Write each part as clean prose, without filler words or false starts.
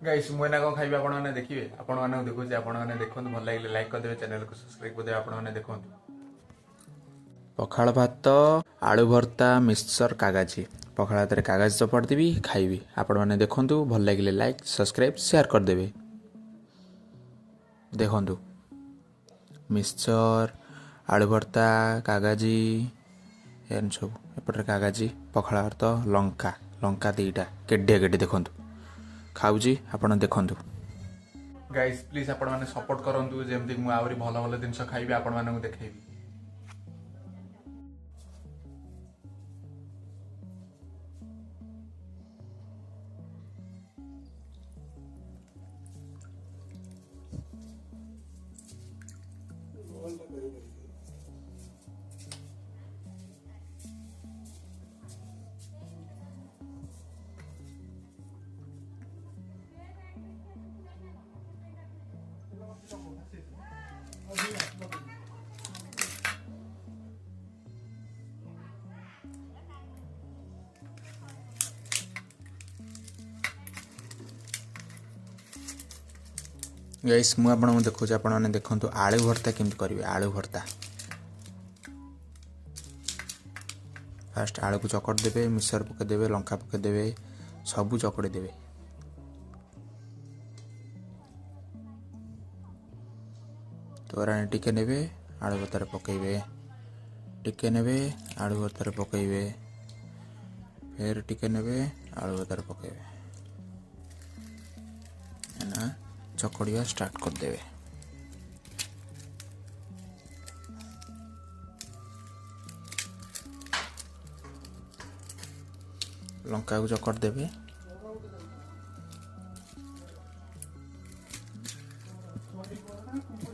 guys मु एना कौन खाइबे आपण माने देखिबे आपण माने देखुचे आपण माने देखंतु भल लागले लाइक कर देबे चैनल को सब्सक्राइब कर देबे आपण माने देखंतु पखाळ भात आलू भर्ता मिक्सचर कागजी पखाळ भात रे कागज चपड़ देबी खाइबी आपण माने देखंतु भल लागले लाइक सब्सक्राइब शेयर कर देबे देखंतु मिक्सचर आलू भर्ता कागजी एन सब एपटे कागजी पखाळ भात लंका लंका दीटा केडे केडे देखंतु खाऊजी आपण देखंतु गाइस प्लीज आपण माने सपोर्ट करंतु जेमति मु आवरी भलो भलो जिंस खाइबे आपण माने को देखेबी गाइस मु आपन देखो आपण माने देखंतु आलू भर्ता केमति करिवे आलू भर्ता फास्ट आलू को चकड़ देबे मिक्सर पके देबे लंका पके देबे सब चकड़ी देबे तोरानी टिके नेबे आलू भर्ता पकेबे टिके नेबे आलू भर्ता पकेबे फिर टिके नेबे आलू भर्ता पकेबे ना चकड़िया स्टार्ट कर देवे लंका को चकड़ देवे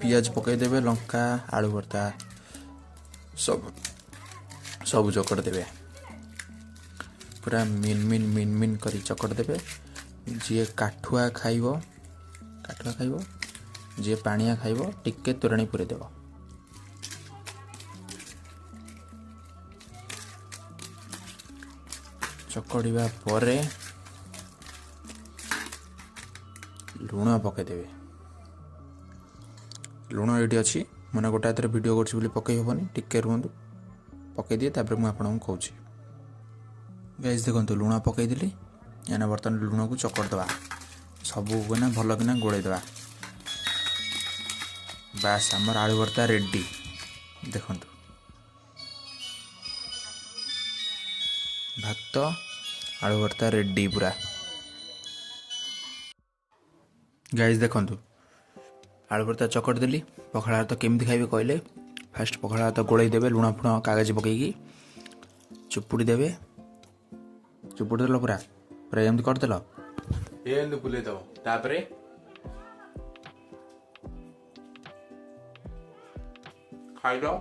पियाज पकई देवे लंका आलू भर्ता सब सब चकड़ देवे पूरा मिन मिन मिन मिन करी चकड़ देवे जी काठुआ खाइबो काठुआ खाइबो जे पानिया खाइबो टिके तोराणी पुरे देबो चकड़िबा परे लुण पके देबे लुण एठी अछि मने गोटा एतरे वीडियो करछि बोली पकई होबनी टिके रुहंतु पकई दिए तापर मु आपन को कहूछि गाइस देखंतु लुण पकई दिली एना बर्तन लुण को चकड़ दबा सबू ना भल किना गोड़े देवा बास आमर आलू भर्ता रेडी देखंतु भात आलू भर्ता रेडी पूरा गाइस देखंतु आलू भर्ता चकड़ देली पखाड़ा भात केमती खाइबे कहले फास्ट पखाड़ा भात गोड़े देबे लुण फुण कागज पकईकी चुपुड़ी देबे चुपुड़ी देल पूरा पूरा एमती करदेल एंद बुले दो तापरे खाइलो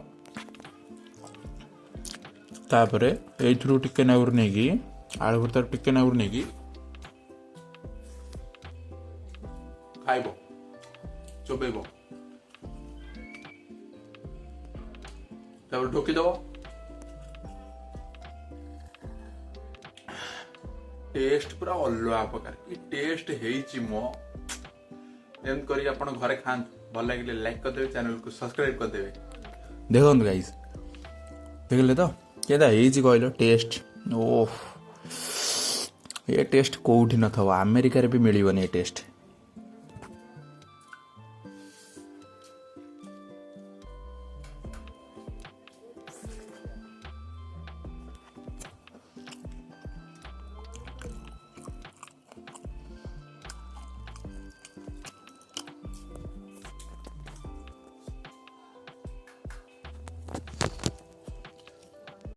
तापरे एथरू टिके नाउर नेगी आलू भर्ता टिके नाउर नेगी खाइबो चोबेबो तापर ढोकी दो टेस्ट पूरा अलग प्रकार की टेस्ट हेची मो एम करी आपण घरे खान भल लागिले लाइक कर देबे चैनल को सब्सक्राइब कर देबे देखो गाइस देखले तो केदा हेची कहलो टेस्ट ओह ये टेस्ट कोठी न थवा अमेरिका रे भी मिलिबनी ये टेस्ट